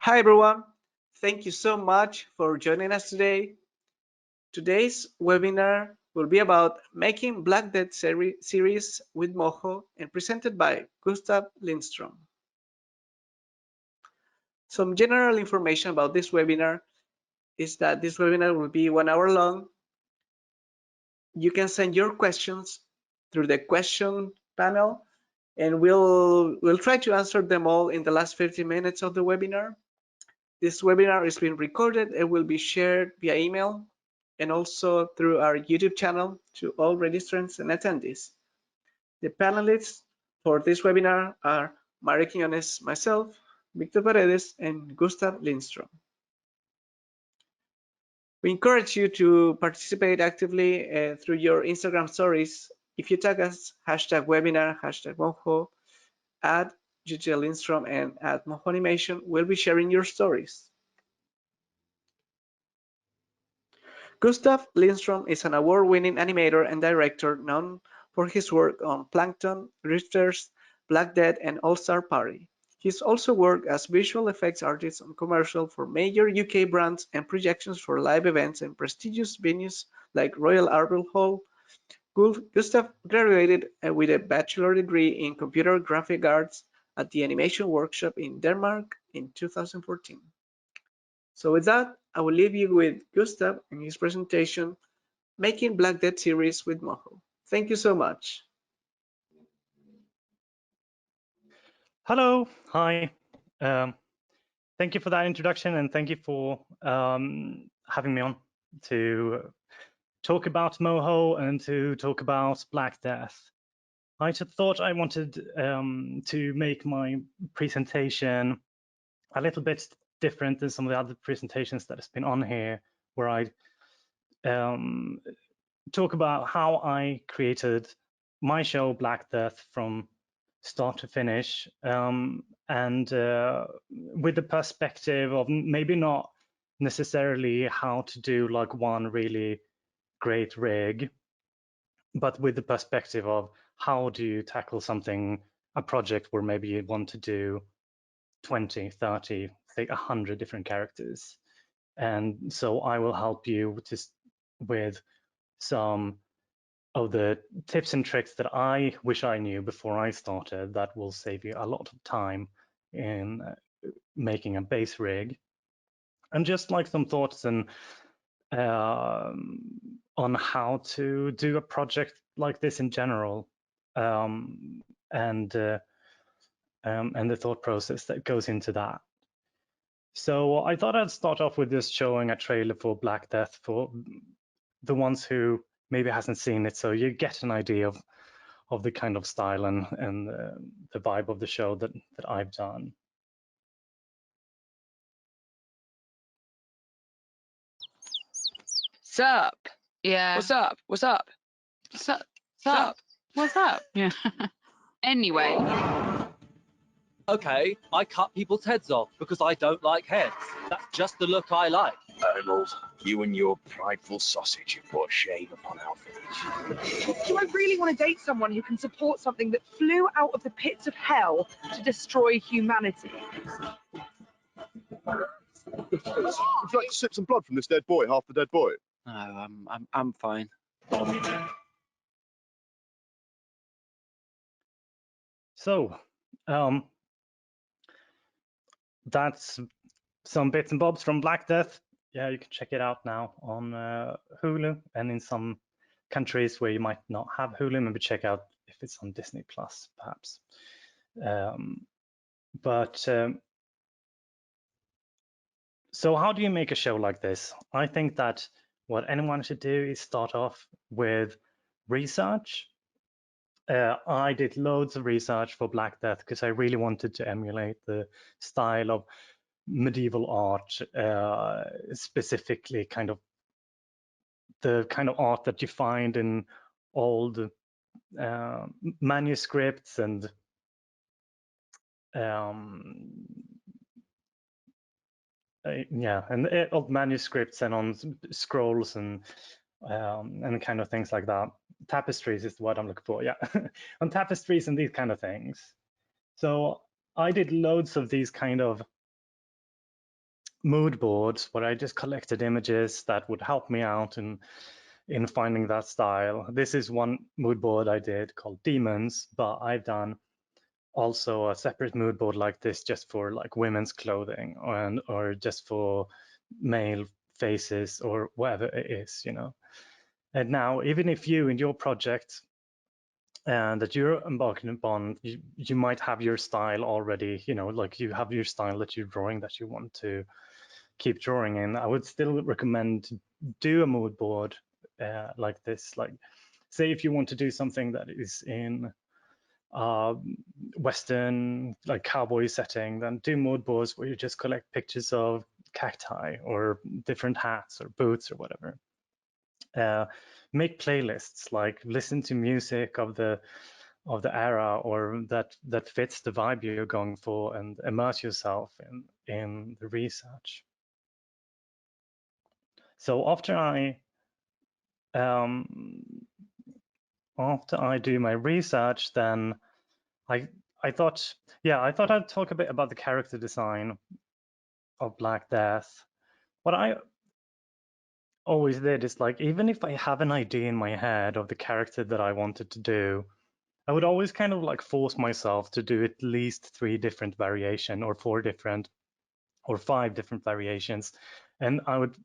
Hi everyone, thank you so much for joining us today. Today's webinar will be about making Black Death series with Moho and presented by Gustaf Lindstrom. Some general information about this webinar is that this webinar will be 1 hour long. You can send your questions through the question panel and we'll try to answer them all in the last 15 minutes of the webinar. This webinar is being recorded and will be shared via email and also through our YouTube channel to all registrants and attendees. The panelists for this webinar are Maria Quiñones, myself, Victor Paredes, and Gustaf Lindstrom. We encourage you to participate actively through your Instagram stories. If you tag us #webinar, #Moho, @GTLindstrom, and @MohoAnimation, we'll be sharing your stories. Gustaf Lindstrom is an award-winning animator and director known for his work on Plankton, Drifters, Black Death, and All-Star Party. He's also worked as visual effects artist on commercials for major UK brands and projections for live events and prestigious venues like Royal Albert Hall. Gustaf graduated with a bachelor degree in computer graphic arts at the Animation Workshop in Denmark in 2014. So with that, I will leave you with Gustaf and his presentation, Making Black Death series with Moho. Thank you so much. Hello, hi. Thank you for that introduction and thank you for having me on to talk about Moho and to talk about Black Death. I just thought I wanted to make my presentation a little bit different than some of the other presentations that has been on here, where I talk about how I created my show Black Death from start to finish, and with the perspective of maybe not necessarily how to do like one really great rig, but with the perspective of how do you tackle something, a project where maybe you want to do 20, 30, say 100 different characters. And so I will help you just with some of the tips and tricks that I wish I knew before I started that will save you a lot of time in making a base rig. And just like some thoughts and on how to do a project like this in general, and the thought process that goes into that. So I thought I'd start off with just showing a trailer for Black Death for the ones who maybe hasn't seen it, so you get an idea of the kind of style and the vibe of the show that I've done. Sup? Yeah. What's up? What's up? Sup? Sup? What's up? Yeah. Anyway. Okay, I cut people's heads off because I don't like heads. That's just the look I like. Arnold, you and your prideful sausage have brought shame upon our village. Do I really want to date someone who can support something that flew out of the pits of hell to destroy humanity? Would you like to sip some blood from this dead boy, half the dead boy? No, I'm fine. So that's some bits and bobs from Black Death. Yeah, you can check it out now on Hulu, and in some countries where you might not have Hulu, maybe check out if it's on Disney Plus, perhaps. So how do you make a show like this? I think that what anyone should do is start off with research. I did loads of research for Black Death because I really wanted to emulate the style of medieval art, specifically kind of the kind of art that you find in old manuscripts and old manuscripts and on scrolls and kind of things like that. Tapestries is what I'm looking for, yeah. On tapestries and these kind of things. So I did loads of these kind of mood boards where I just collected images that would help me out in finding that style. This is one mood board I did called Demons, but I've done also a separate mood board like this just for like women's clothing or just for male faces or whatever it is, you know. And now, even if you in your project that you're embarking upon, you might have your style already, you know, like you have your style that you're drawing that you want to keep drawing in. I would still recommend to do a mood board like this. Like, say if you want to do something that is in Western, like cowboy setting, then do mood boards where you just collect pictures of cacti or different hats or boots or whatever. Make playlists, like listen to music of the era or that fits the vibe you're going for, and immerse yourself in the research. So after I do my research, then I thought I'd talk a bit about the character design of Black Death. What I always did is, like, even if I have an idea in my head of the character that I wanted to do, I would always kind of like force myself to do at least 3 different variations or 4 different or 5 different variations, and I would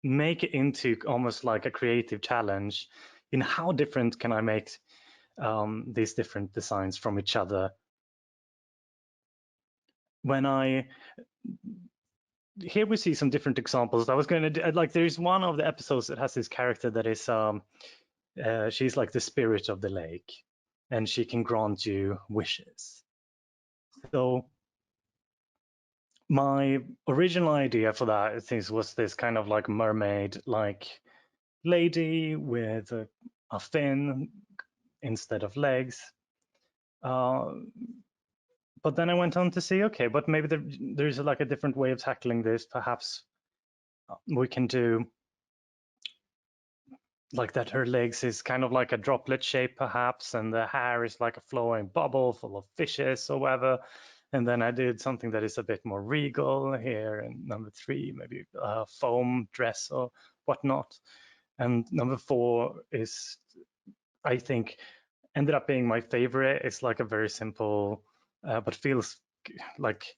make it into almost like a creative challenge in how different can I make these different designs from each other. Here we see some different examples. I was going to do, like, there's one of the episodes that has this character that is she's like the spirit of the lake, and she can grant you wishes. So my original idea for that was this kind of like mermaid like lady with a fin instead of legs. But then I went on to see, okay, but maybe there's like a different way of tackling this. Perhaps we can do like that her legs is kind of like a droplet shape perhaps, and the hair is like a flowing bubble full of fishes or whatever. And then I did something that is a bit more regal here, and number 3 maybe a foam dress or whatnot. And number 4 is, I think, ended up being my favorite. It's like a very simple but feels like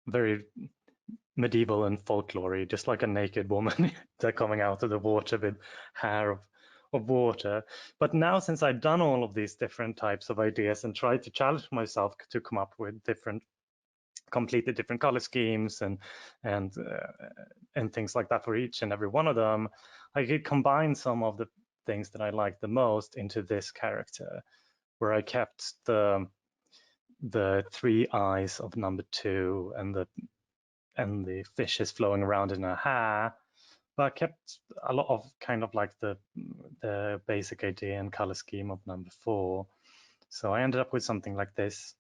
very medieval and folklore, just like a naked woman that coming out of the water with hair of water. But now, since I've done all of these different types of ideas and tried to challenge myself to come up with completely different color schemes and things like that for each and every one of them, I could combine some of the things that I like the most into this character, where I kept the 3 eyes of number 2 and the fish is flowing around in her hair, but I kept a lot of kind of like the basic idea and color scheme of number 4. So I ended up with something like this.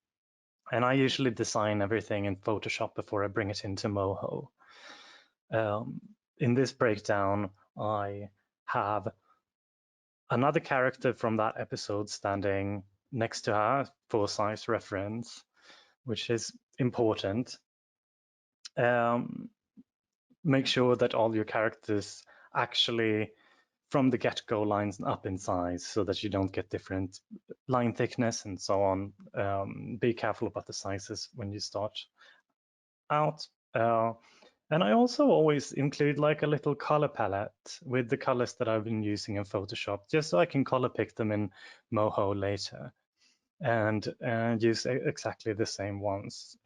And I usually design everything in Photoshop before I bring it into Moho. In this breakdown, I have another character from that episode standing next to her for size reference, which is important. Make sure that all your characters actually from the get-go lines up in size so that you don't get different line thickness and so on. Be careful about the sizes when you start out. And I also always include like a little color palette with the colors that I've been using in Photoshop, just so I can color pick them in Moho later and use exactly the same ones.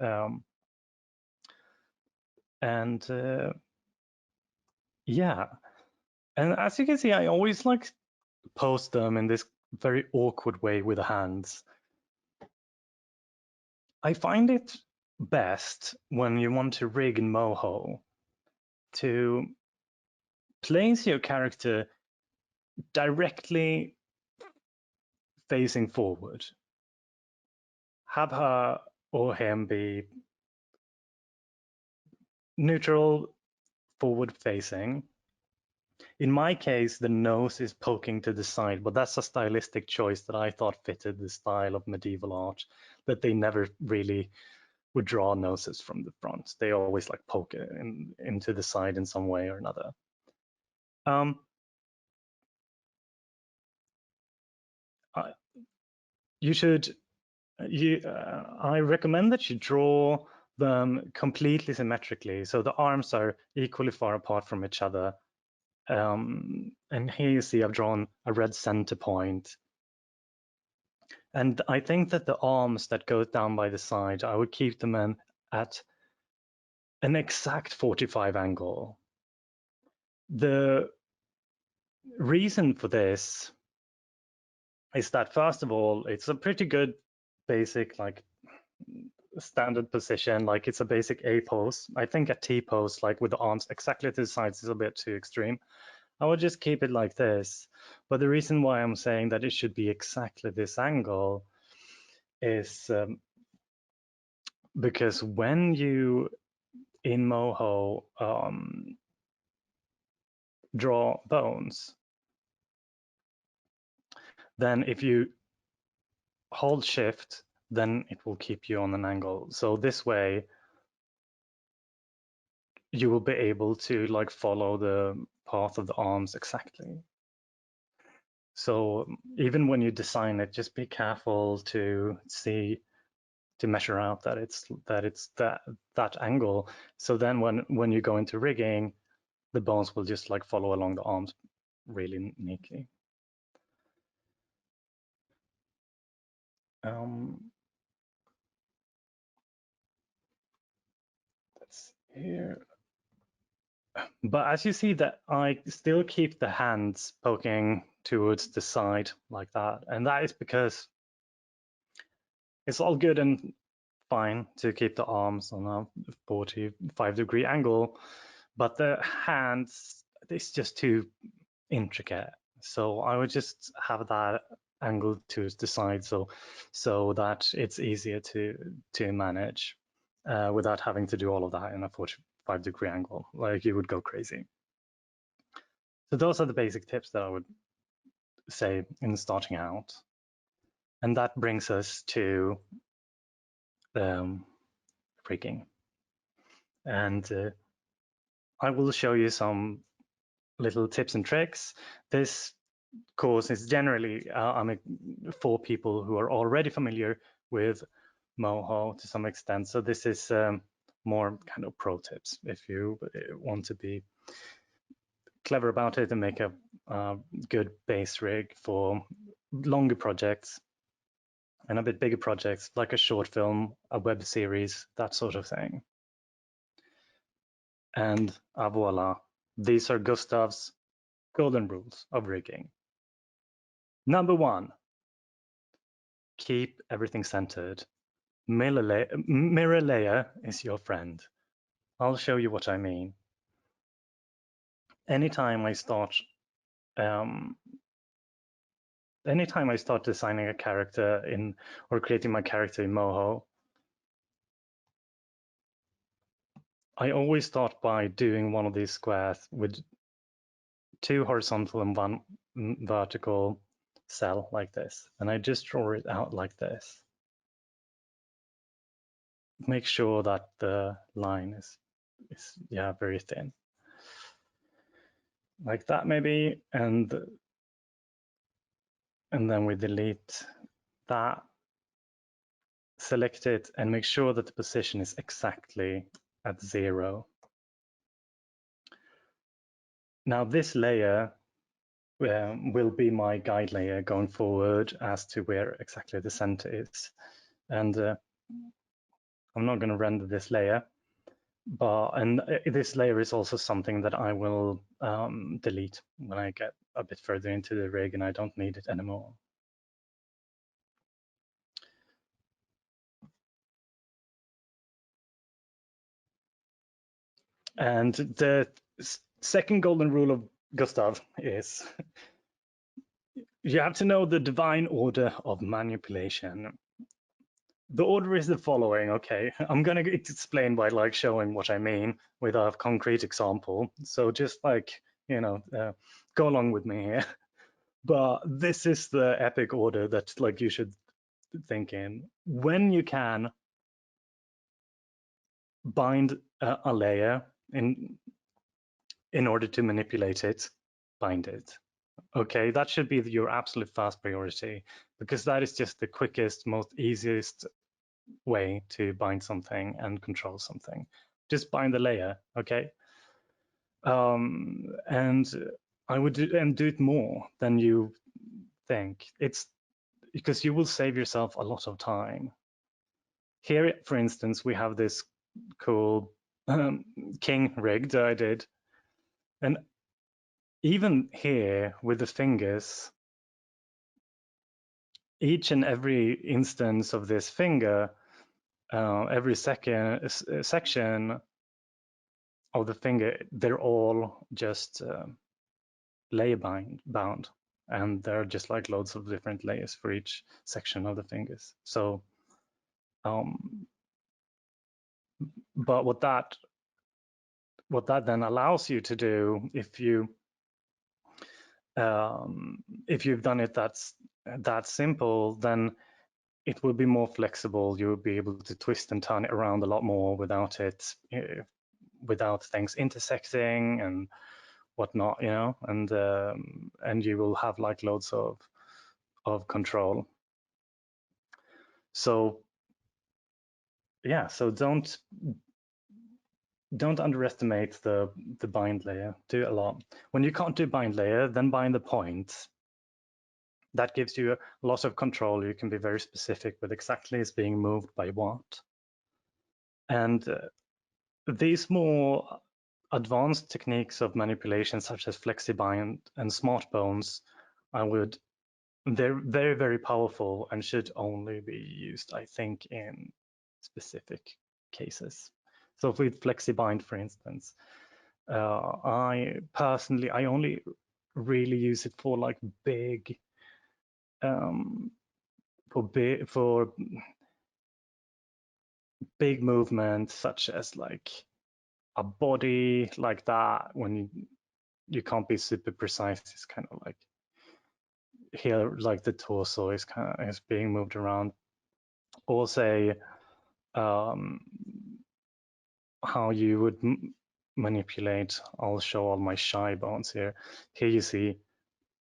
Yeah, and as you can see, I always like pose them in this very awkward way with the hands. I find it best when you want to rig in Moho to place your character directly facing forward. Have her or him be neutral, forward facing. In my case, the nose is poking to the side, but that's a stylistic choice that I thought fitted the style of medieval art that they never really would draw noses from the front. They always like poke into the side in some way or another. I recommend that you draw them completely symmetrically, so the arms are equally far apart from each other. And here you see I've drawn a red center point. And I think that the arms that go down by the side, I would keep them at an exact 45 angle. The reason for this is that, first of all, it's a pretty good basic, like, standard position. Like, it's a basic A pose. I think a T pose, like with the arms exactly to the sides, is a bit too extreme. I would just keep it like this. But the reason why I'm saying that it should be exactly this angle is because when you in Moho draw bones, then if you hold shift, then it will keep you on an angle. So this way you will be able to like follow the path of the arms exactly. So even when you design it, just be careful to measure out that it's that angle. So then when you go into rigging, the bones will just like follow along the arms really neatly. That's here. But as you see that I still keep the hands poking towards the side like that. And that is because it's all good and fine to keep the arms on a 45-degree angle, but the hands, it's just too intricate. So I would just have that angle to the side so that it's easier to manage without having to do all of that in a 45-degree angle. Like, you would go crazy. So those are the basic tips that I would say in starting out. And that brings us to rigging. And I will show you some little tips and tricks. This course is generally for people who are already familiar with Moho to some extent. So this is more kind of pro tips if you want to be clever about it and make a good base rig for longer projects and a bit bigger projects like a short film, a web series, that sort of thing. And voila, these are Gustaf's golden rules of rigging. Number 1, keep everything centered. Mirror layer is your friend. I'll show you what I mean. Anytime I start designing a character or creating my character in Moho, I always start by doing one of these squares with 2 horizontal and 1 vertical cell like this. And I just draw it out like this. Make sure that the line is very thin. Like that maybe, and then we delete that, select it, and make sure that the position is exactly at 0. Now this layer will be my guide layer going forward as to where exactly the center is. And I'm not going to render this layer, and this layer is also something that I will delete when I get a bit further into the rig and I don't need it anymore. And the second golden rule of Gustaf is you have to know the divine order of manipulation. The order is the following. Okay, I'm going to explain by like showing what I mean with a concrete example. So just like, go along with me here. But this is the epic order that like you should think in. When you can, bind a layer in order to manipulate it, bind it. Okay, that should be your absolute first priority, because that is just the quickest, most easiest way to bind something and control something. Just bind the layer, okay? And I would do it more than you think. It's because you will save yourself a lot of time. Here, for instance, we have this cool king rig that I did. And even here with the fingers, each and every instance of this finger, every section of the finger, they're all just layer bound. And there are just like loads of different layers for each section of the fingers. So, but what that then allows you to do, if you've done it that simple, then it will be more flexible. You'll be able to twist and turn it around a lot more without things intersecting and whatnot, you know, and you will have like loads of control. So yeah, so don't underestimate the bind layer. Do a lot. When you can't do bind layer, then bind the point. That gives you a lot of control. You can be very specific with exactly is being moved by what. And these more advanced techniques of manipulation, such as FlexiBind and smart bones, they're very, very powerful and should only be used, I think, in specific cases. So with FlexiBind, for instance, I personally, I only really use it for like big, for big movements, such as like a body like that, when you can't be super precise. It's kind of like here, like the torso is being moved around, or say how you would manipulate. I'll show all my shy bones here. Here you see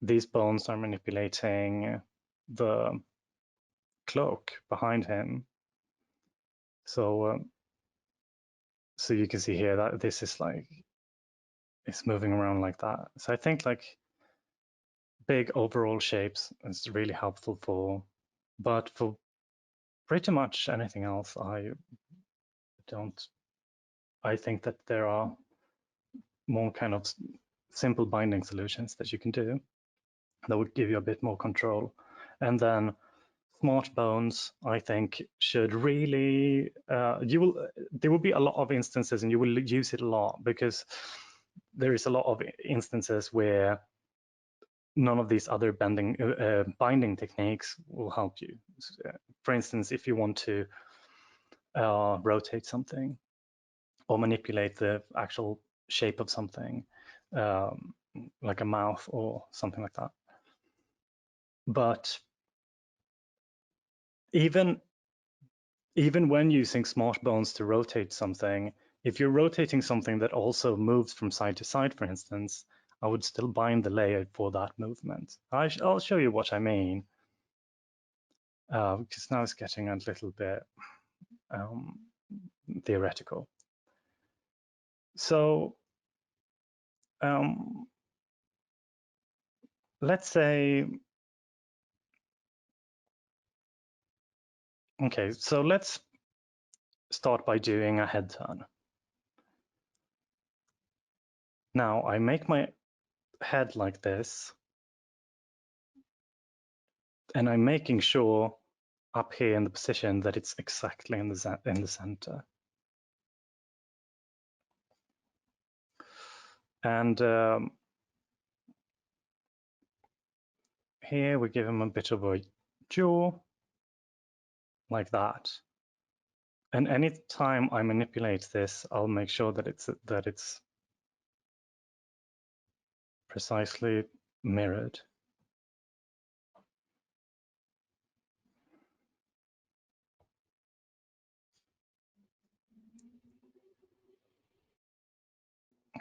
these bones are manipulating the cloak behind him. So so you can see here that this is like, it's moving around like that. So I think like big overall shapes is really helpful for, but for pretty much anything else, I think that there are more kind of simple binding solutions that you can do that would give you a bit more control. And then smart bones, I think, should really, there will be a lot of instances and you will use it a lot, because there is a lot of instances where none of these other binding techniques will help you. For instance, if you want to rotate something or manipulate the actual shape of something, like a mouth or something like that. But even when using smart bones to rotate something, if you're rotating something that also moves from side to side, for instance, I would still bind the layer for that movement. I'll show you what I mean, because now it's getting a little bit theoretical. So let's say, okay, so let's start by doing a head turn. Now I make my head like this, and I'm making sure up here in the position that it's exactly in the center. And here we give him a bit of a jaw, like that. And any time I manipulate this, I'll make sure that it's precisely mirrored.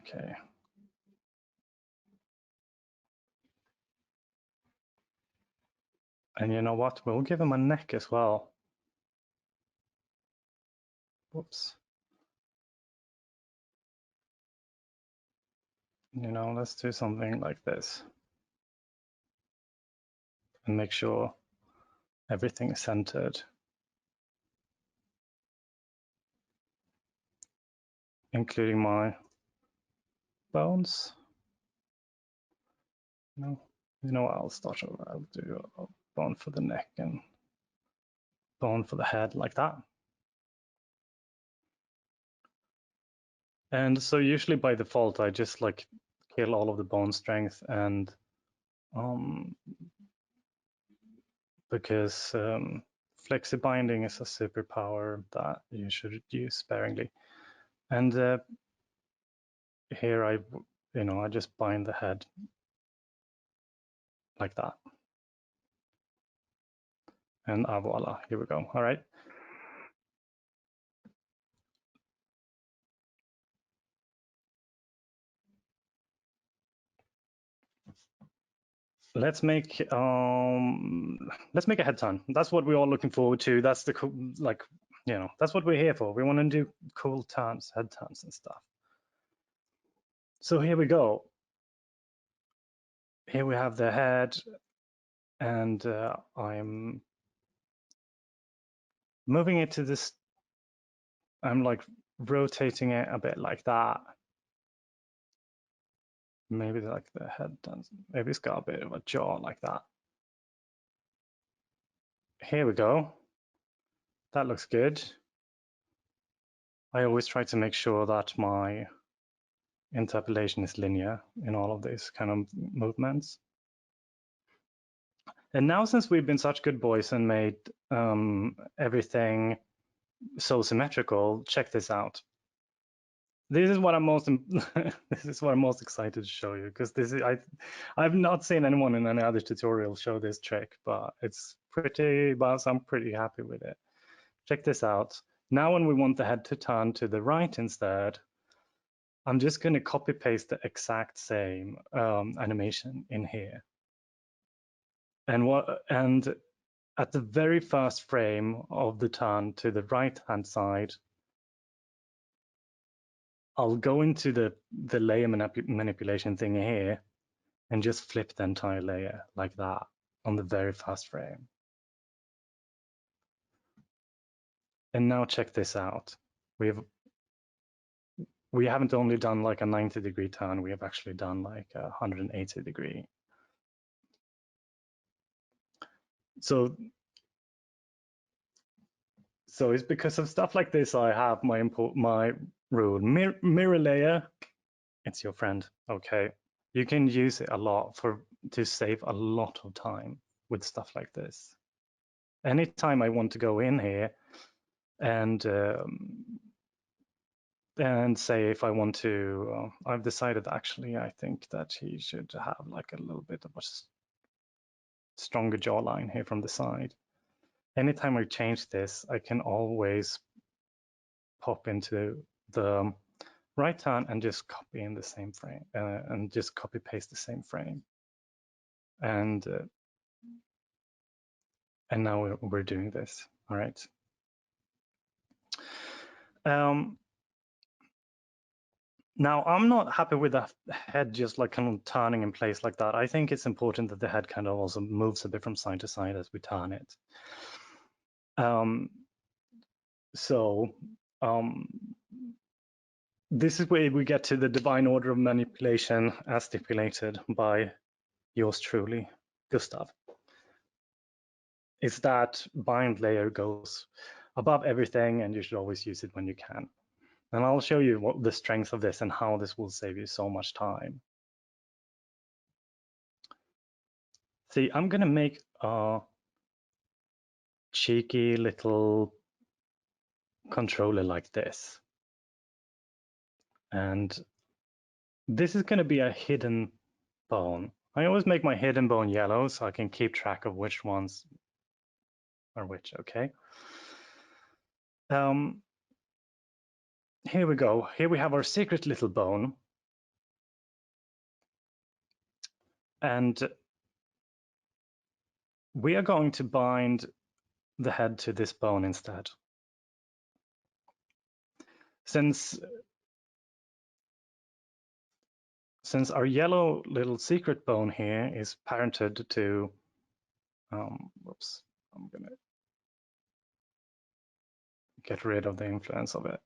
Okay. And you know what? We'll give him a neck as well. Whoops. You know, let's do something like this. And make sure everything is centered. Including my bones. No, you know what? I'll start over. I'll do a bone for the neck and bone for the head like that. And so usually by default, I just like kill all of the bone strength and because flexi binding is a superpower that you should use sparingly. And here I just bind the head like that. And voila, here we go. All right. Let's make a head turn. That's what we're all looking forward to. That's the cool, like, that's what we're here for. We want to do cool turns, head turns and stuff. So here we go. Here we have the head, and I'm moving it to this. I'm like rotating it a bit like that. Maybe like the head turns. Maybe it's got a bit of a jaw like that. Here we go. That looks good. I always try to make sure that my interpolation is linear in all of these kind of movements. And now, since we've been such good boys and made everything so symmetrical, check this out. This is what I'm most this is what I'm most excited to show you, because this is I've not seen anyone in any other tutorial show this trick, but it's pretty buzz. I'm pretty happy with it. Check this out. Now when we want the head to turn to the right instead, I'm just going to copy paste the exact same animation in here. And at the very first frame of the turn to the right hand side, I'll go into the layer manipulation thing here and just flip the entire layer like that on the very first frame. And now check this out. We haven't only done like a 90-degree turn, we have actually done like a 180-degree. So it's because of stuff like this I have my rule. Mirror layer, it's your friend, okay? You can use it a lot to save a lot of time with stuff like this. Anytime I want to go in here and say if I want to, I've decided actually I think that he should have like a little bit of a stronger jawline here from the side. Anytime I change this, I can always pop into the right turn and just copy in the same frame and just copy paste the same frame. And now we're doing this, all right? Now, I'm not happy with the head just like kind of turning in place like that. I think it's important that the head kind of also moves a bit from side to side as we turn it. This is where we get to the divine order of manipulation as stipulated by yours truly, Gustaf. Is that bind layer goes above everything and you should always use it when you can. And I'll show you what the strength of this and how this will save you so much time. See, I'm gonna make a cheeky little controller like this. And this is gonna be a hidden bone. I always make my hidden bone yellow so I can keep track of which ones are which, okay? Here we go. Here we have our secret little bone. And we are going to bind the head to this bone instead. Since our yellow little secret bone here is parented to, whoops, I'm gonna get rid of the influence of it.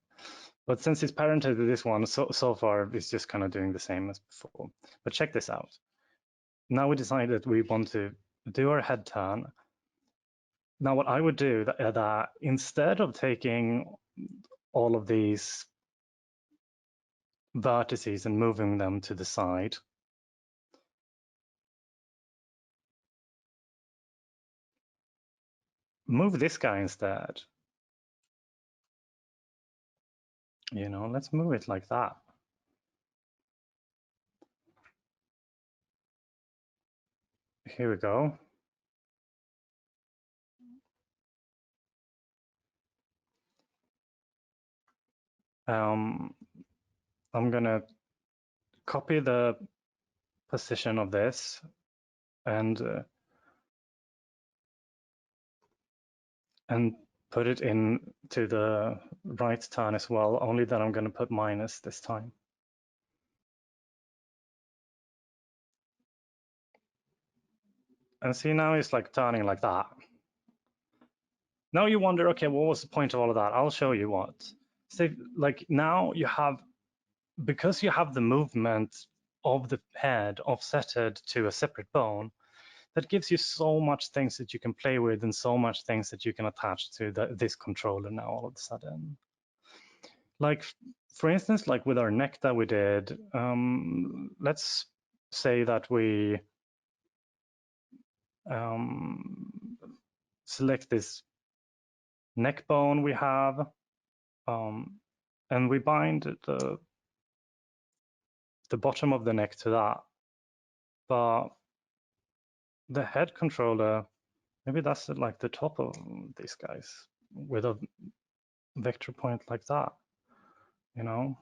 But since it's parented to this one, so far it's just kind of doing the same as before. But check this out. Now we decided we want to do our head turn. Now what I would do that instead of taking all of these vertices and moving them to the side, move this guy instead. You know, let's move it like that. Here we go. I'm gonna copy the position of this and put it in to the right turn as well, only that I'm gonna put minus this time. And see, now it's like turning like that. Now you wonder, okay, what was the point of all of that? I'll show you what. So like now you have, because you have the movement of the head offsetted to a separate bone, that gives you so much things that you can play with and so much things that you can attach to this controller now all of a sudden. Like, for instance, like with our neck that we did, let's say that we select this neck bone we have, and we bind the bottom of the neck to that. But the head controller, maybe that's like the top of these guys with a vector point like that, you know.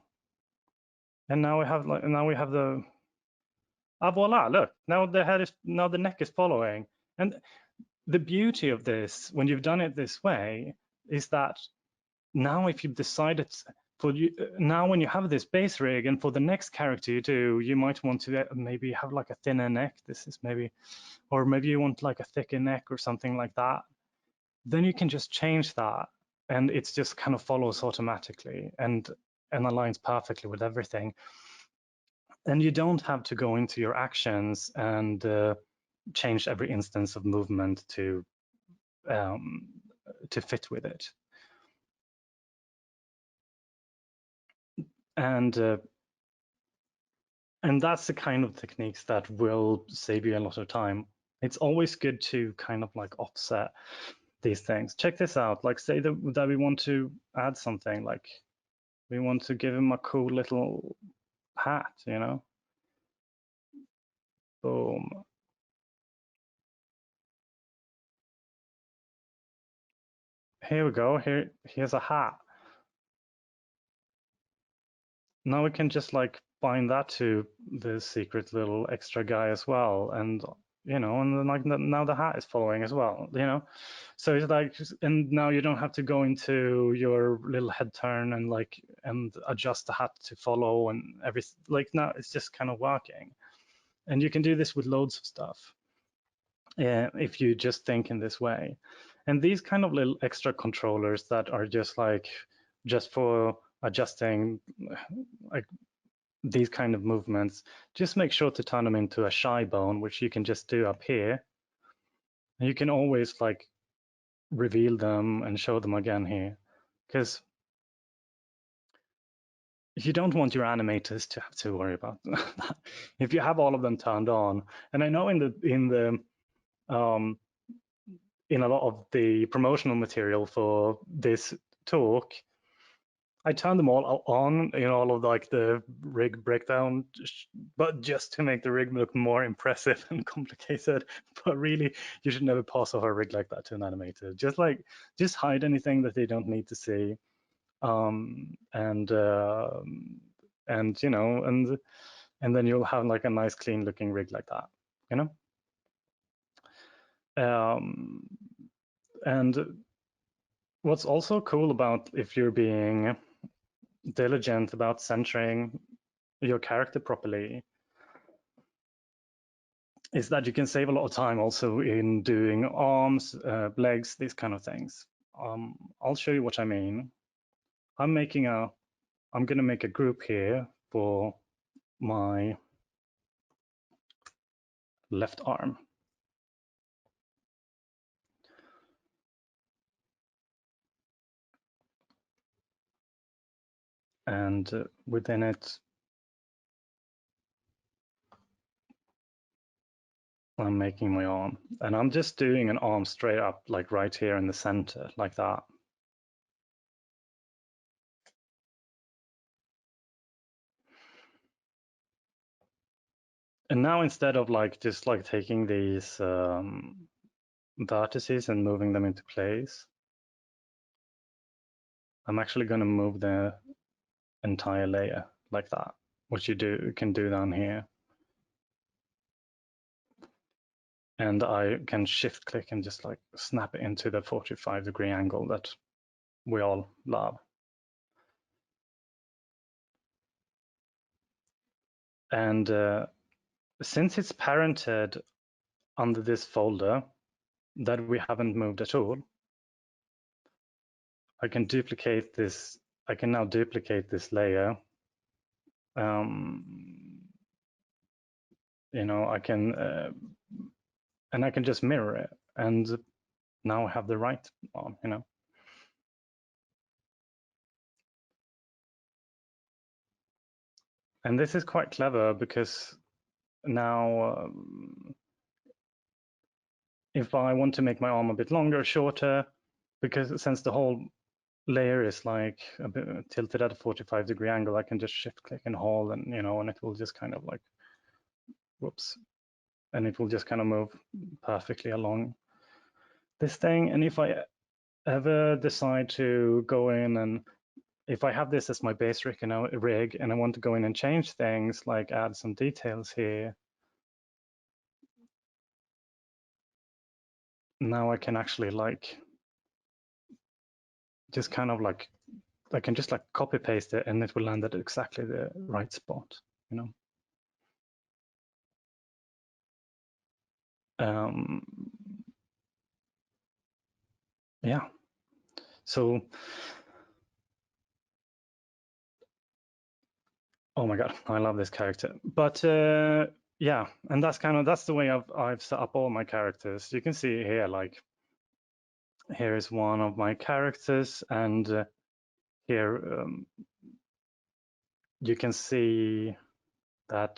And now we have the voila, look, now the neck is following. And the beauty of this, when you've done it this way, is that now if you've decided now when you have this base rig, and for the next character you do, you might want to maybe have like a thinner neck. This is maybe, or maybe you want like a thicker neck or something like that. Then you can just change that, and it just kind of follows automatically and aligns perfectly with everything. And you don't have to go into your actions and change every instance of movement to fit with it. And that's the kind of techniques that will save you a lot of time. It's always good to kind of like offset these things. Check this out. Like say that we want to add something, like we want to give him a cool little hat, you know. Boom. Here we go. Here's a hat. Now we can just like bind that to the secret little extra guy as well, and you know, and then like now the hat is following as well, you know. So it's like, and now you don't have to go into your little head turn and like and adjust the hat to follow and everything. Like now it's just kind of working, and you can do this with loads of stuff if you just think in this way. And these kind of little extra controllers that are just like just for adjusting like these kind of movements, just make sure to turn them into a shy bone, which you can just do up here. And you can always like reveal them and show them again here, because you don't want your animators to have to worry about that. If you have all of them turned on, and I know in a lot of the promotional material for this talk, I turned them all on in all of like the rig breakdown, but just to make the rig look more impressive and complicated. But really, you should never pass off a rig like that to an animator. Just hide anything that they don't need to see, and you know, and then you'll have like a nice clean looking rig like that. you know. And what's also cool about if you're being diligent about centering your character properly is that you can save a lot of time also in doing arms, legs, these kind of things. I'll show you what I mean. I'm gonna make a group here for my left arm. And within it, I'm making my arm. And I'm just doing an arm straight up, like right here in the center, like that. And now instead of like just like taking these vertices and moving them into place, I'm actually going to move the entire layer like that, which you can do down here. And I can shift click and just like snap it into the 45-degree angle that we all love. And since it's parented under this folder that we haven't moved at all, I can duplicate this. I can now duplicate this layer. You know, I can, and I can just mirror it, and now I have the right arm, you know. And this is quite clever because now, if I want to make my arm a bit longer, shorter, because since the whole layer is like a bit tilted at a 45-degree angle, I can just shift click and hold, and you know, and it will just kind of like, whoops, and it will just kind of move perfectly along this thing. And if I ever decide to go in and if I have this as my base rig and I want to go in and change things, like add some details here, now I can actually like just kind of like, I can just like copy paste it and it will land at exactly the right spot, you know. Yeah, so, oh my God, I love this character. But yeah, and that's the way I've set up all my characters. You can see here, like, here is one of my characters, and here you can see that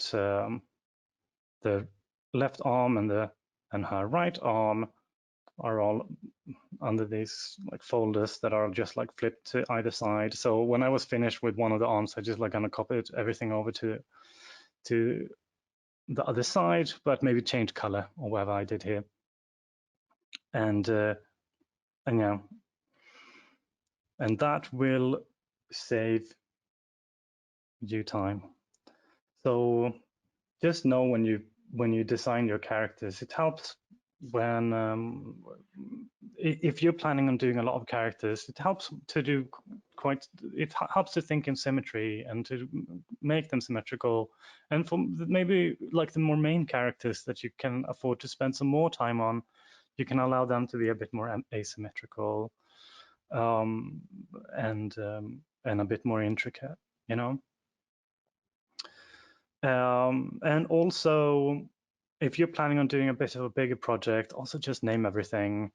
the left arm and her right arm are all under these like folders that are just like flipped to either side. So when I was finished with one of the arms, I just like gonna copy everything over to the other side, but maybe change color or whatever I did here. And yeah, and that will save you time. So just know when you design your characters, it helps when if you're planning on doing a lot of characters, it helps to do it helps to think in symmetry and to make them symmetrical. And for maybe like the more main characters that you can afford to spend some more time on, you can allow them to be a bit more asymmetrical and a bit more intricate, you know. And also, if you're planning on doing a bit of a bigger project, also just name everything,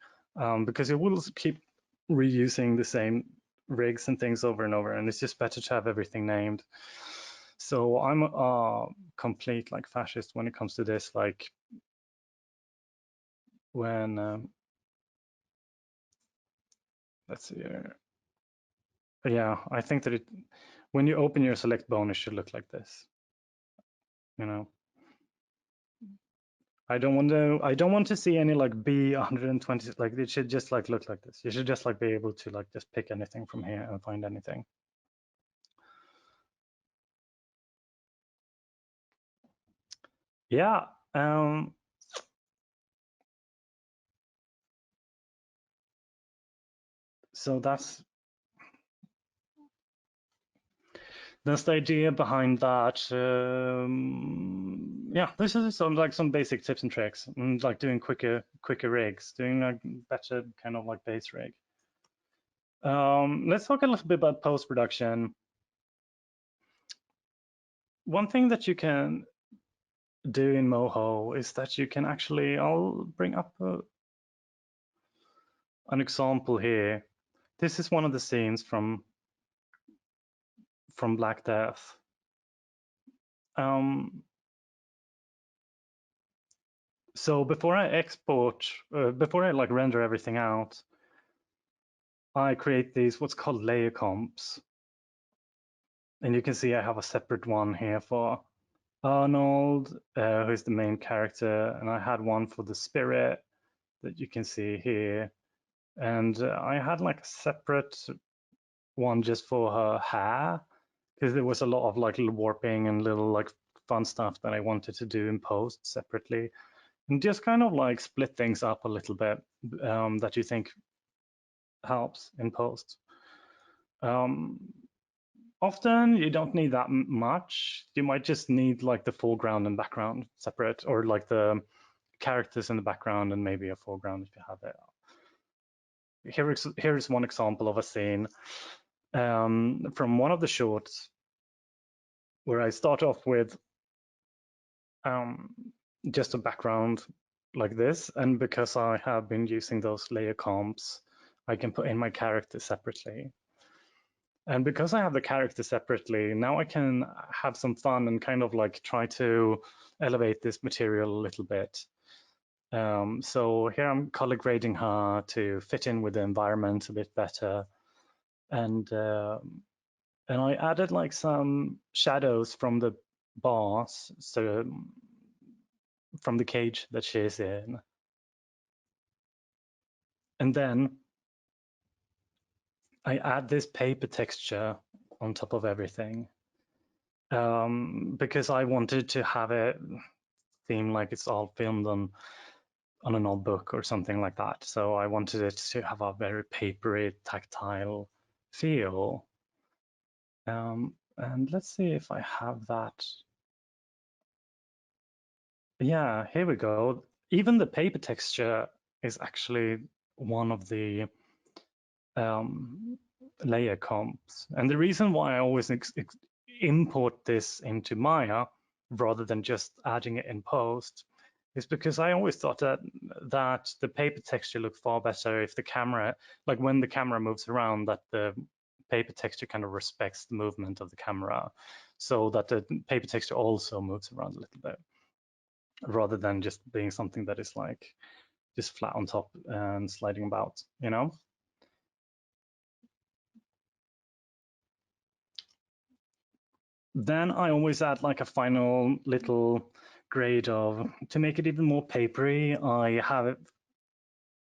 because it will keep reusing the same rigs and things over and over, and it's just better to have everything named. So I'm a complete like fascist when it comes to this. Like when let's see here. Yeah, I think that when you open your select bone, it should look like this. You know. I don't want to see any like B120, like it should just like look like this. You should just like be able to like just pick anything from here and find anything. Yeah, So that's the idea behind that. Yeah, this is some basic tips and tricks, and like doing quicker rigs, doing like better kind of like base rig. Let's talk a little bit about post-production. One thing that you can do in Moho is that you can actually, I'll bring up an example here. This is one of the scenes from Black Death. So before I export, before I like render everything out, I create these what's called layer comps. And you can see I have a separate one here for Arnold, who's the main character, and I had one for the spirit that you can see here. And I had like a separate one just for her hair, because there was a lot of like little warping and little like fun stuff that I wanted to do in post separately. And just kind of like split things up a little bit that you think helps in post. Often you don't need that much. You might just need like the foreground and background separate, or like the characters in the background and maybe a foreground if you have it. Here's one example of a scene from one of the shorts where I start off with just a background like this, and because I have been using those layer comps, I can put in my character separately. And because I have the character separately, now I can have some fun and kind of like try to elevate this material a little bit. So here I'm color grading her to fit in with the environment a bit better. And I added like some shadows from the bars, so from the cage that she's in. And then I add this paper texture on top of everything because I wanted to have it seem like it's all filmed on a notebook or something like that. So I wanted it to have a very papery, tactile feel. And let's see if I have that. Yeah, here we go. Even the paper texture is actually one of the layer comps. And the reason why I always import this into Maya rather than just adding it in post is because I always thought that the paper texture looked far better if the camera, like when the camera moves around, that the paper texture kind of respects the movement of the camera, so that the paper texture also moves around a little bit, rather than just being something that is like just flat on top and sliding about, you know? Then I always add like a final little grade of, to make it even more papery, I have it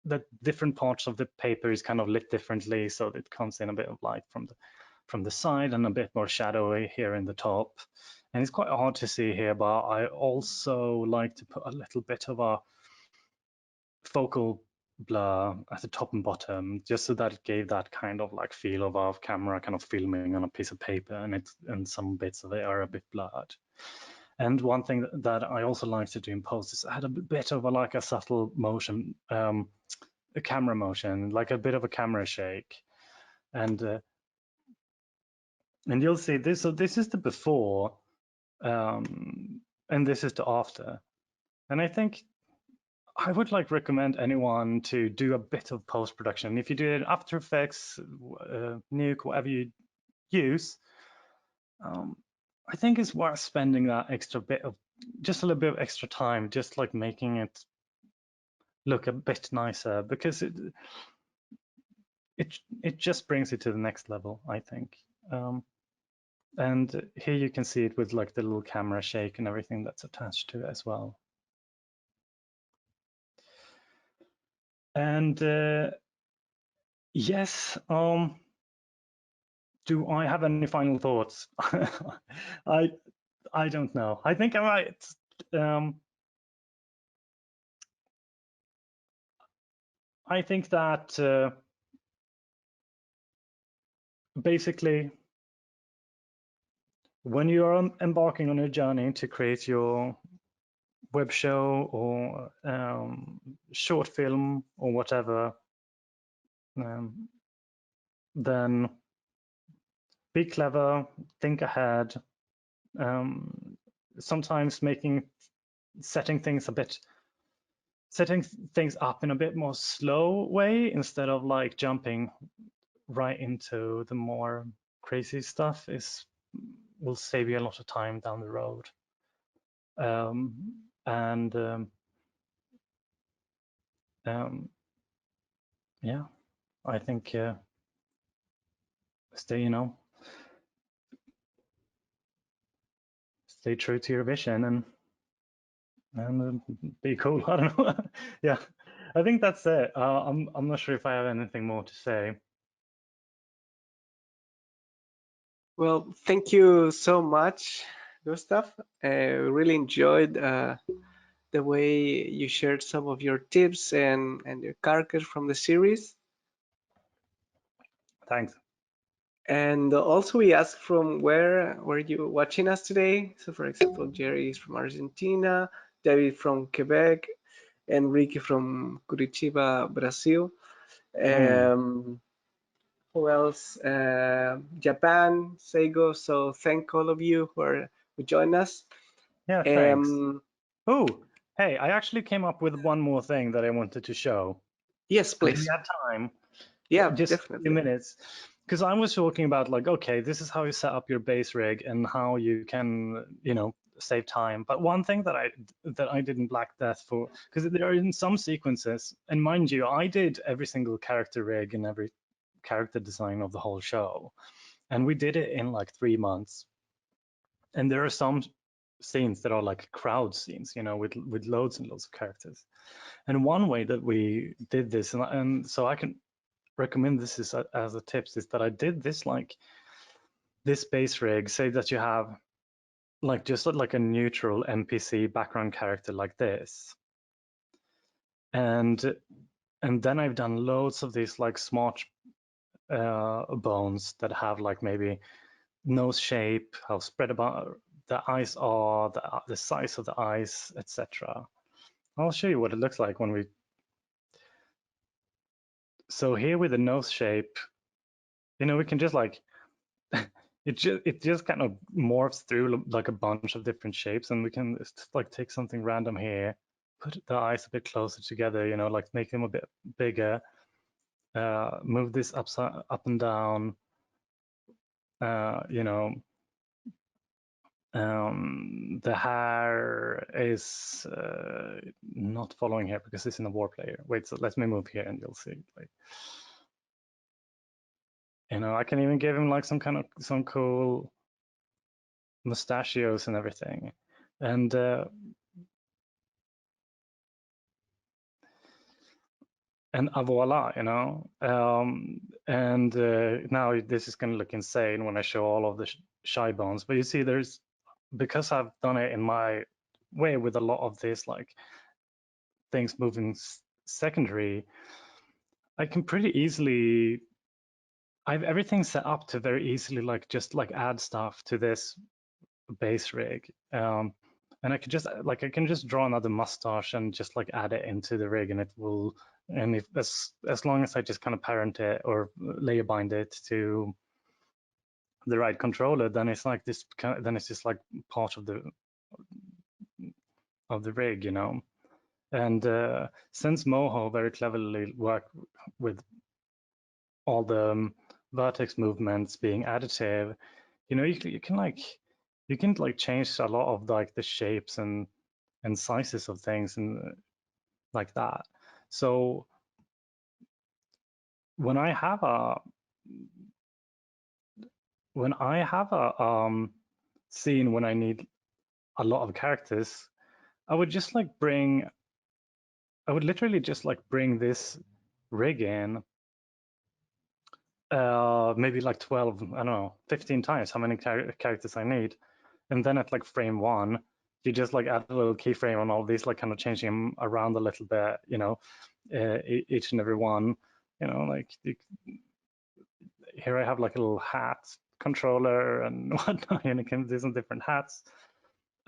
that different parts of the paper is kind of lit differently, so it comes in a bit of light from the side and a bit more shadowy here in the top. And it's quite hard to see here, but I also like to put a little bit of a focal blur at the top and bottom, just so that it gave that kind of like feel of our camera kind of filming on a piece of paper, and some bits of it are a bit blurred. And one thing that I also like to do in post is add a bit of like a subtle motion, a camera motion, like a bit of a camera shake. And you'll see this. So this is the before, and this is the after. And I think I would like recommend anyone to do a bit of post-production. If you do it in After Effects, Nuke, whatever you use, I think it's worth spending that extra bit of, just a little bit of extra time, just like making it look a bit nicer, because it just brings it to the next level, I think. And here you can see it with like the little camera shake and everything that's attached to it as well. And yes, do I have any final thoughts? I don't know. I think I might. I think that basically, when you are embarking on a journey to create your web show or short film or whatever, then be clever, think ahead. Sometimes setting things up in a bit more slow way instead of like jumping right into the more crazy stuff will save you a lot of time down the road. Yeah, I think stay true to your vision and be cool. I don't know. Yeah, I think that's it. I'm not sure if I have anything more to say. Well, thank you so much, Gustaf. Really enjoyed the way you shared some of your tips and your characters from the series. Thanks. And also we asked from where were you watching us today? So for example, Jerry is from Argentina, David from Quebec, and Ricky from Curitiba, Brazil. Who else? Japan, Seigo. So thank all of you who joined us. Yeah, thanks. Oh, hey, I actually came up with one more thing that I wanted to show. Yes, Do please. you have time? Yeah, just definitely. a few minutes. Because I was talking about like, okay, this is how you set up your base rig and how you can, save time. But one thing that I did in Black Death because there are in some sequences, and mind you, I did every single character rig and every character design of the whole show, and we did it in like 3 months. And there are some scenes that are like crowd scenes, with loads and loads of characters. And one way that we did this, and so I can recommend this as a tips, is that I did this like this base rig. Say that you have like just like a neutral NPC background character like this, and then I've done loads of these like smart bones that have like maybe nose shape, how spread about the eyes are, the size of the eyes, etc. I'll show you what it looks like when we. So here with the nose shape, we can just like it just kind of morphs through like a bunch of different shapes, and we can just like take something random here, put the eyes a bit closer together, like make them a bit bigger, move this up and down, the hair is not following here because it's in a warp layer. Wait, so let me move here and you'll see. Like, I can even give him like some cool mustachios and everything, and voila, and now this is going to look insane when I show all of the shy bones. But you see, because I've done it in my way with a lot of this like things moving secondary, I can pretty easily. I've everything set up to very easily like just like add stuff to this base rig, and I can just draw another mustache and just like add it into the rig, and it will. And if as long as I just kind of parent it or layer bind it to the right controller, then it's like this. Then it's just like part of the rig, And since Moho very cleverly worked with all the vertex movements being additive, you can change a lot of like the shapes and sizes of things and like that. So when I have a scene when I need a lot of characters, I would literally just like bring this rig in maybe like 12, I don't know, 15 times how many characters I need. And then at like frame 1, you just like add a little keyframe on all these, like kind of changing them around a little bit, each and every one, like here I have like a little hat controller and whatnot, and it can do some different hats.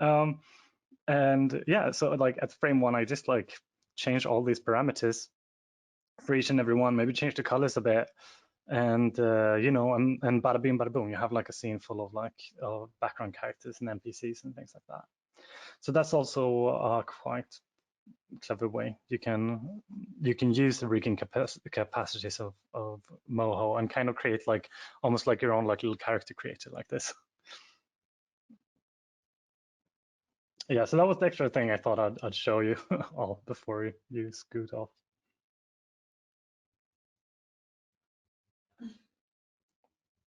And yeah, so like at frame 1, I just like change all these parameters for each and every one, maybe change the colors a bit, and you know, and bada bing, bada boom, you have like a scene full of like background characters and NPCs and things like that. So that's also a quite clever way you can use the rigging capacities of Moho and kind of create like almost like your own like little character creator like this. Yeah, so that was the extra thing I thought I'd show you all before you scoot off.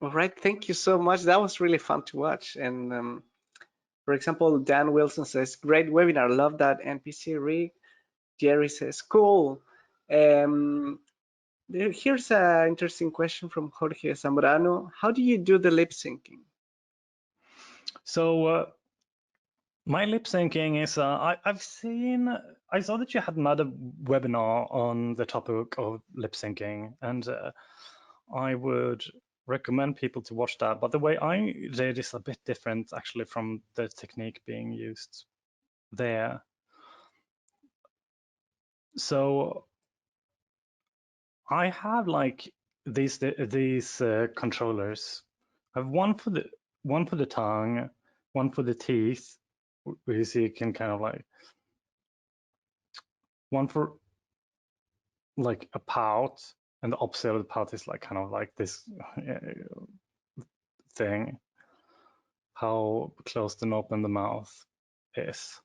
All right, thank you so much. That was really fun to watch. And for example, Dan Wilson says, "Great webinar. Love that NPC rig." Jerry says, "Cool." Here's an interesting question from Jorge Zambrano. How do you do the lip syncing? So my lip syncing is I saw that you had another webinar on the topic of lip syncing, and I would recommend people to watch that. But the way I did is a bit different actually from the technique being used there. So I have like these controllers. I have one for the tongue, one for the teeth, where you see you can kind of like, one for like a pout, and the opposite of the pout is like kind of like this thing, how closed and open the mouth is.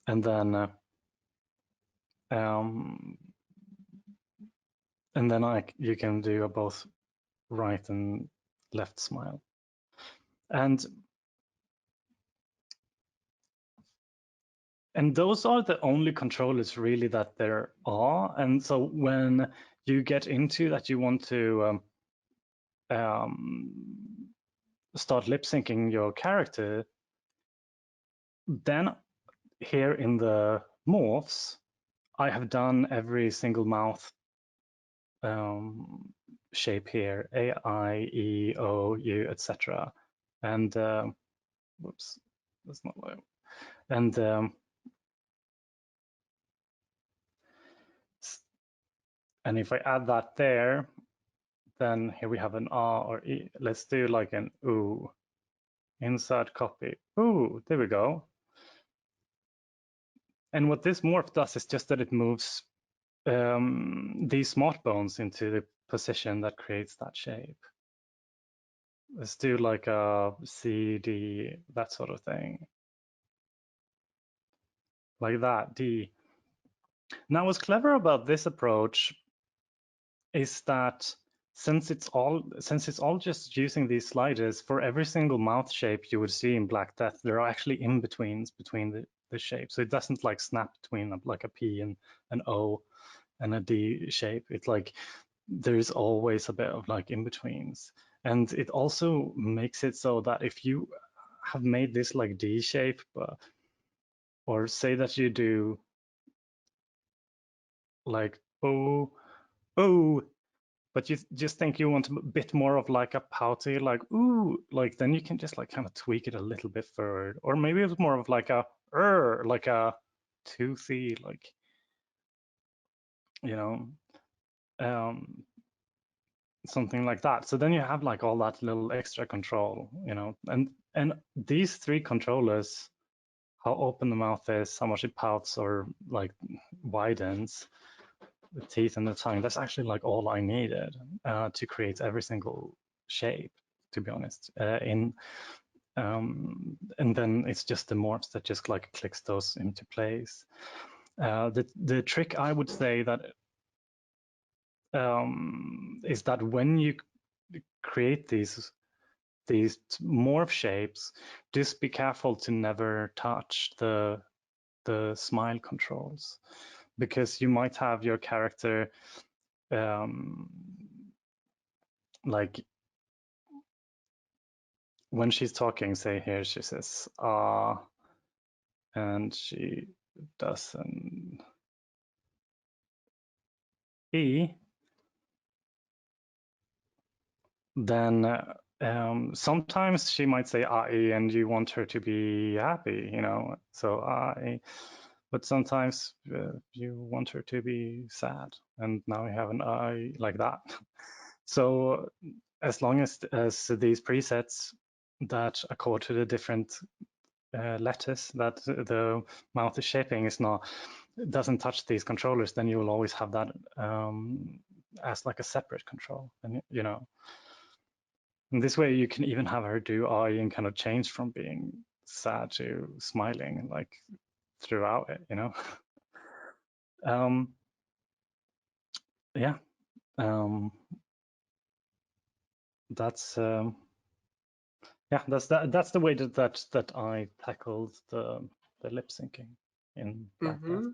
And then you can do a both right and left smile. And those are the only controllers really that there are. And so when you get into that, you want to start lip syncing your character, then here in the morphs, I have done every single mouth shape here, A, I, E, O, U, etc. And whoops, that's not what and if I add that there, then here we have an R or E. Let's do like an ooh. Insert copy. Ooh, there we go. And what this morph does is just that it moves these smart bones into the position that creates that shape. Let's do like a C, D, that sort of thing. Like that, D. Now what's clever about this approach is that since it's all just using these sliders, for every single mouth shape you would see in Black Death, there are actually in-betweens between the shapes. So it doesn't like snap between like a P and an O and a D shape. It's like there's always a bit of like in-betweens. And it also makes it so that if you have made this like D shape, or say that you do like oh, but you just think you want a bit more of like a pouty, like ooh, like then you can just like kind of tweak it a little bit further, or maybe it's more of like a like a toothy, like, you know, something like that. So then you have like all that little extra control, you know, and these three controllers, how open the mouth is, how much it pouts or like widens, the teeth and the tongue, that's actually like all I needed to create every single shape, to be honest. And then it's just the morphs that just like clicks those into place. The trick I would say that is that when you create these morph shapes, just be careful to never touch the smile controls, because you might have your character like when she's talking, say here she says ah, and she does an E, then sometimes she might say "I" and you want her to be happy, you know, so "I," but sometimes you want her to be sad, and now you have an "I" like that. So as long as these presets that accord to the different letters that the mouth is shaping doesn't touch these controllers, then you will always have that as like a separate control, and you know. And this way you can even have her do "I" and kind of change from being sad to smiling, like throughout it, you know. Yeah, that's that's the way that I tackled the lip syncing in Black Death.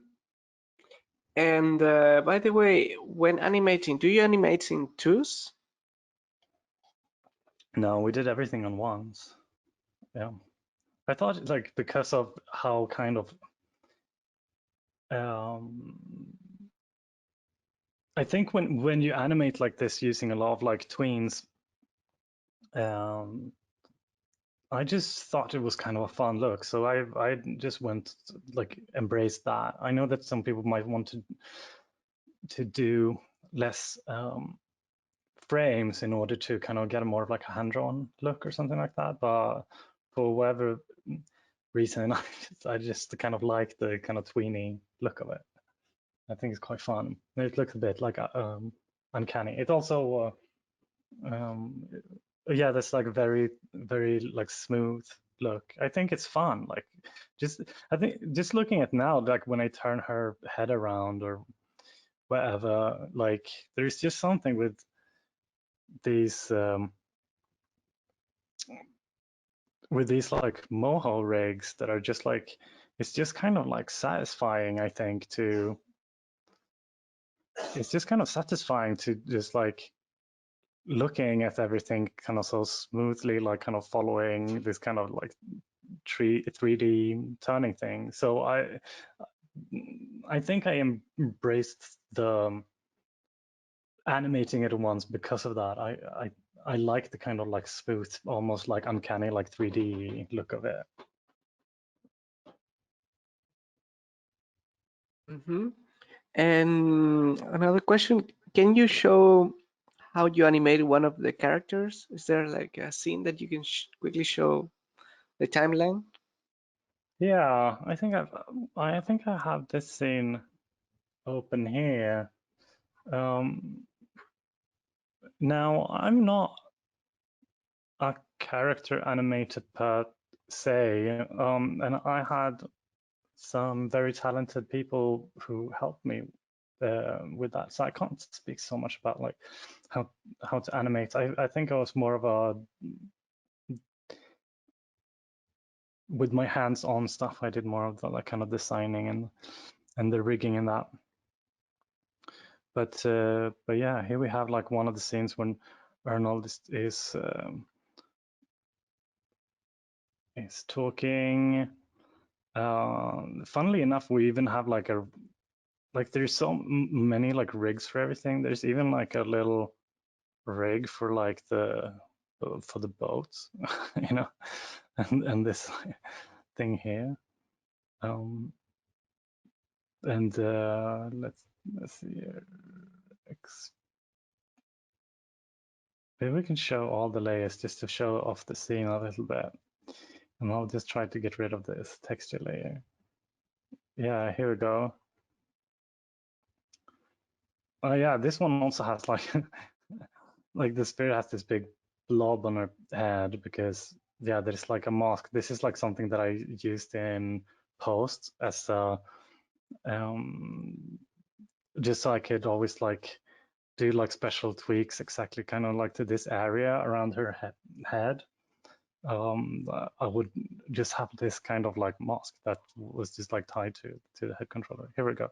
And by the way, when animating, do you animate in twos? No, we did everything on ones. Yeah, I thought like because of how kind of I think when you animate like this using a lot of like tweens, I just thought it was kind of a fun look, so I just went like embraced that. I know that some people might want to do less frames in order to kind of get a more of like a hand-drawn look or something like that, but for whatever reason, I just kind of like the kind of tweeny look of it. I think it's quite fun. It looks a bit like uncanny. It also yeah, that's like a very like smooth look. I think it's fun. Like I think just looking at now, like when I turn her head around or whatever, like there's just something with these like Moho rigs that are just like, it's just kind of like satisfying, I think, it's just kind of satisfying to just like looking at everything kind of so smoothly, like kind of following this kind of like 3D turning thing. So I think I embraced the animating it once because of that. I like the kind of like smooth, almost like uncanny, like 3D look of it. And another question, can you show how you animated one of the characters? Is there like a scene that you can quickly show the timeline? Yeah, I think I have this scene open here. Now I'm not a character animator per se, and I had some very talented people who helped me with that. So I can't speak so much about like how to animate. I think I was more of a with my hands-on stuff. I did more of the like kind of designing and the rigging and that. But yeah, here we have like one of the scenes when Arnold is talking. Funnily enough, we even have like there's so many like rigs for everything. There's even like a little rig for like for the boats, you know, and this thing here. And let's see here. Maybe we can show all the layers just to show off the scene a little bit. And I'll just try to get rid of this texture layer. Yeah, here we go. Oh yeah, this one also has like, like the spirit has this big blob on her head because yeah, there's like a mask. This is like something that I used in post as a, just so I could always like do like special tweaks exactly kind of like to this area around her head. I would just have this kind of like mask that was just like tied to the head controller. Here we go.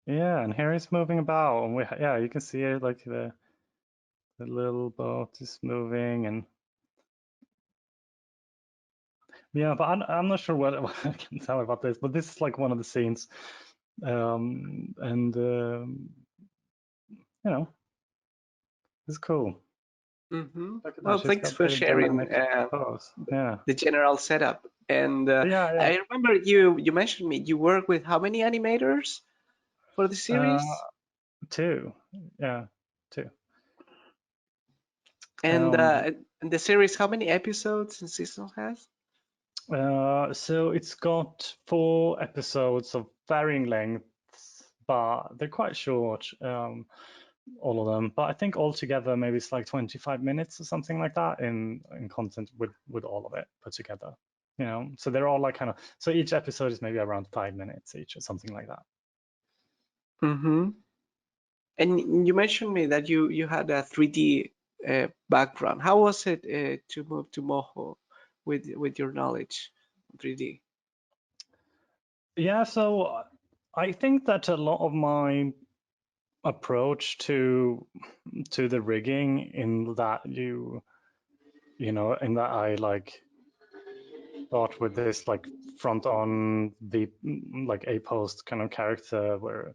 Yeah, and here he's moving about, and yeah, you can see it like the little boat is moving, and Yeah, but I'm not sure what I can tell about this, but this is like one of the scenes, and you know, it's cool. Look at Well, that, she's thanks got for the sharing animated pose. Yeah, the general setup. And yeah, yeah. I remember you mentioned me. You work with how many animators for the Uh, series? two, yeah, two. And the series, how many episodes and season has? So it's got 4 episodes of varying lengths, but they're quite short, all of them. But I think altogether maybe it's like 25 minutes or something like that in content with all of it put together. You know, so they're all like kind of, so each episode is maybe around 5 minutes each or something like that. Mm-hmm. And you mentioned me that you had a 3D background. How was it to move to Moho with your knowledge of 3D? Yeah, so I think that a lot of my approach to the rigging in that you know, in that I like start with this like front on the like a post kind of character where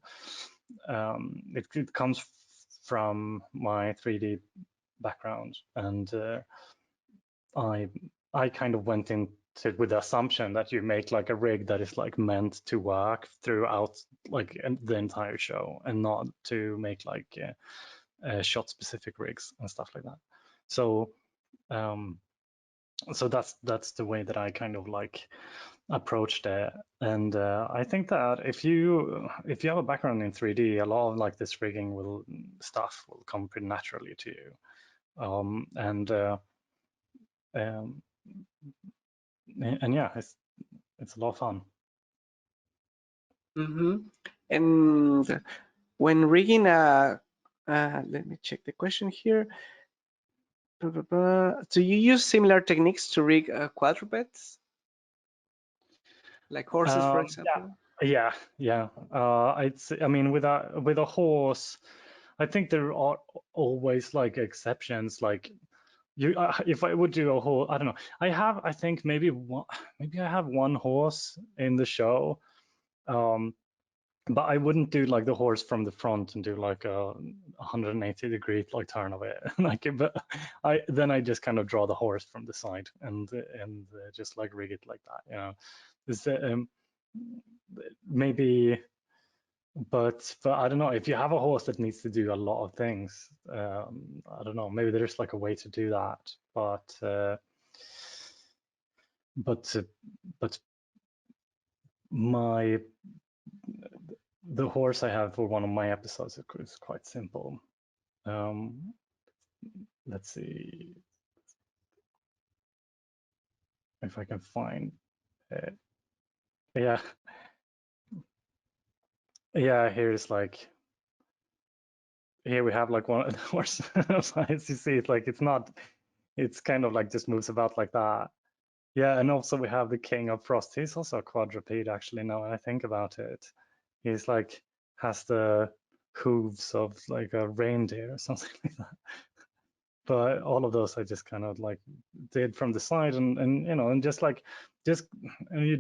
it comes from my 3D background, and I kind of went into with the assumption that you make like a rig that is like meant to work throughout like the entire show, and not to make like shot specific rigs and stuff like that. So um, so that's the way that I kind of like approached it. And I think that if you have a background in 3D, a lot of like this rigging stuff will come pretty naturally to you. Um, and yeah, it's a lot of fun. Mm-hmm. And when rigging let me check the question here. Do you use similar techniques to rig quadrupeds, like horses, for example? Yeah. I mean, with a horse, I think there are always like exceptions. Like you, if I would do a horse, I don't know. I think maybe I have one horse in the show, but I wouldn't do like the horse from the front and do like a 180-degree like turn of it. Like, but I just kind of draw the horse from the side and just like rig it like that. You know, is maybe, but I don't know, if you have a horse that needs to do a lot of things, I don't know, maybe there's like a way to do that, but but my the horse I have for one of my episodes is quite simple. Let's see if I can find it. Yeah, yeah. Here's like, here we have like one of the horse sides. You see, it's like it's kind of like just moves about like that. Yeah, and also we have the King of Frost. He's also a quadruped, actually. Now when I think about it, he's like has the hooves of like a reindeer or something like that. But all of those I just kind of like did from the side, and you know, and just and you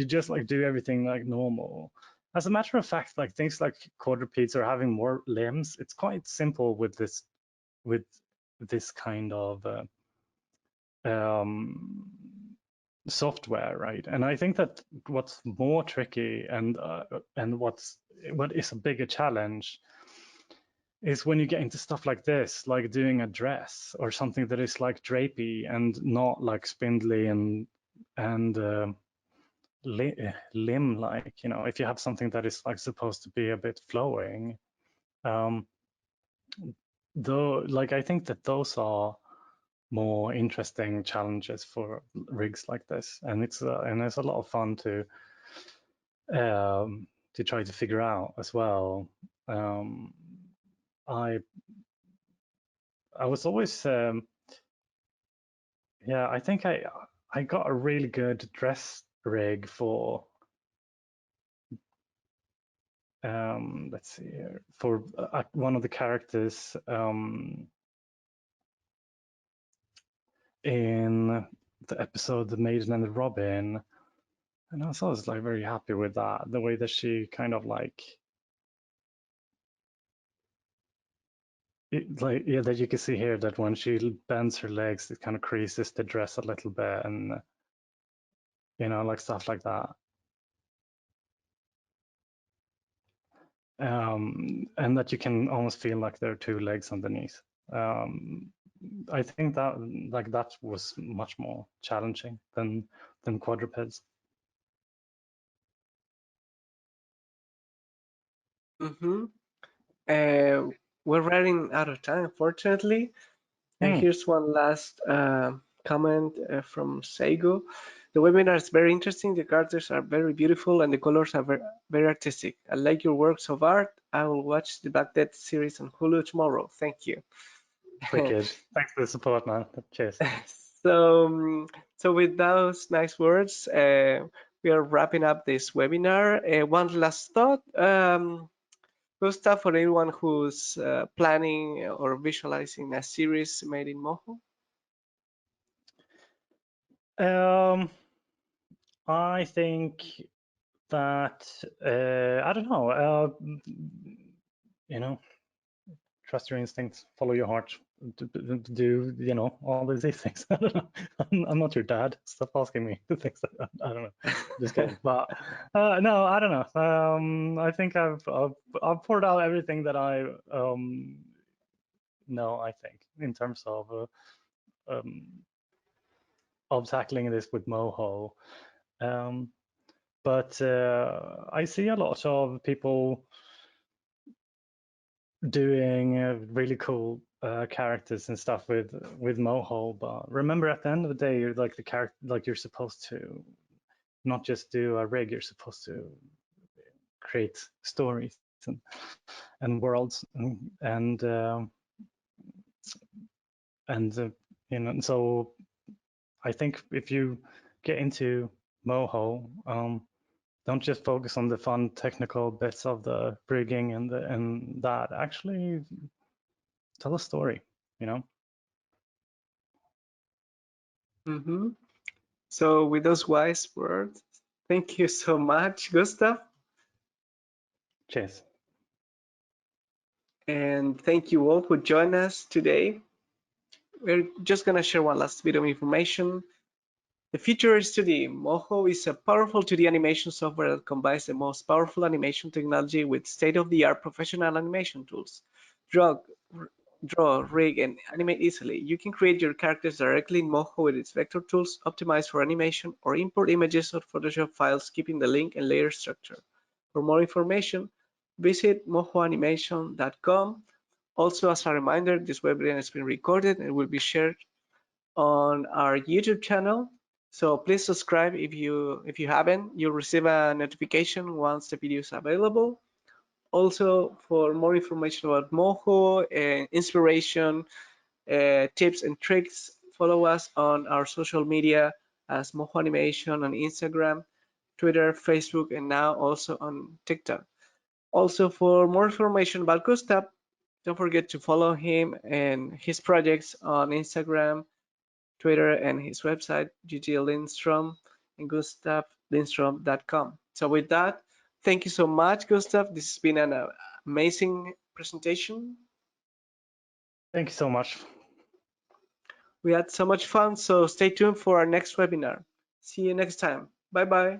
just like do everything like normal. As a matter of fact, like things like quadrupeds are having more limbs. It's quite simple with this kind of um, software, right? And I think that what's more tricky and what is a bigger challenge is when you get into stuff like this, like doing a dress or something that is like drapey and not like spindly and limb like. You know, if you have something that is like supposed to be a bit flowing, um, though, like I think that those are more interesting challenges for rigs like this, and it's a lot of fun to try to figure out as well. I was always yeah, I think I got a really good dress rig for let's see here, for one of the characters in episode The Maiden and the Robin, and I was like very happy with that. The way that she kind of like, yeah, that you can see here that when she bends her legs, it kind of creases the dress a little bit, and like stuff like that. And that you can almost feel like there are two legs underneath. I think that was much more challenging than quadrupeds. Mm-hmm. We're running out of time, unfortunately. And here's one last comment from Seigo. The webinar is very interesting. The characters are very beautiful and the colors are very, very artistic. I like your works of art. I will watch the Black Death series on Hulu tomorrow. Thank you. Wicked. Thanks for the support, man. Cheers. So with those nice words, we are wrapping up this webinar. One last thought. Gustaf, for anyone who's planning or visualizing a series made in Moho? I think that I don't know. Trust your instincts, follow your heart, do all these things. I don't know. I'm not your dad. Stop asking me the things that I don't know. Just kidding. But no, I don't know. I think I've poured out everything that I know. I think in terms of tackling this with Moho. But I see a lot of people doing really cool characters and stuff with Moho. But remember, at the end of the day, you're like the character, like you're supposed to not just do a rig. You're supposed to create stories and worlds and so I think if you get into Moho, don't just focus on the fun technical bits of the rigging and that. Actually tell a story, Mm-hmm. So with those wise words, thank you so much, Gustaf. Cheers. And thank you all who joined us today. We're just gonna share one last bit of information. The future is 2D. Moho is a powerful 2D animation software that combines the most powerful animation technology with state-of-the-art professional animation tools. Draw, rig, and animate easily. You can create your characters directly in Moho with its vector tools optimized for animation, or import images or Photoshop files keeping the link and layer structure. For more information, visit mohoanimation.com. Also, as a reminder, this webinar has been recorded and will be shared on our YouTube channel. So please subscribe if you haven't. You'll receive a notification once the video is available. Also, for more information about Moho and inspiration, tips and tricks, follow us on our social media as Moho Animation on Instagram, Twitter, Facebook, and now also on TikTok. Also, for more information about Gustaf, don't forget to follow him and his projects on Instagram, Twitter, and his website, GG Lindstrom, and GustafLindstrom.com. So with that, thank you so much, Gustaf. This has been an amazing presentation. Thank you so much. We had so much fun, so stay tuned for our next webinar. See you next time. Bye-bye.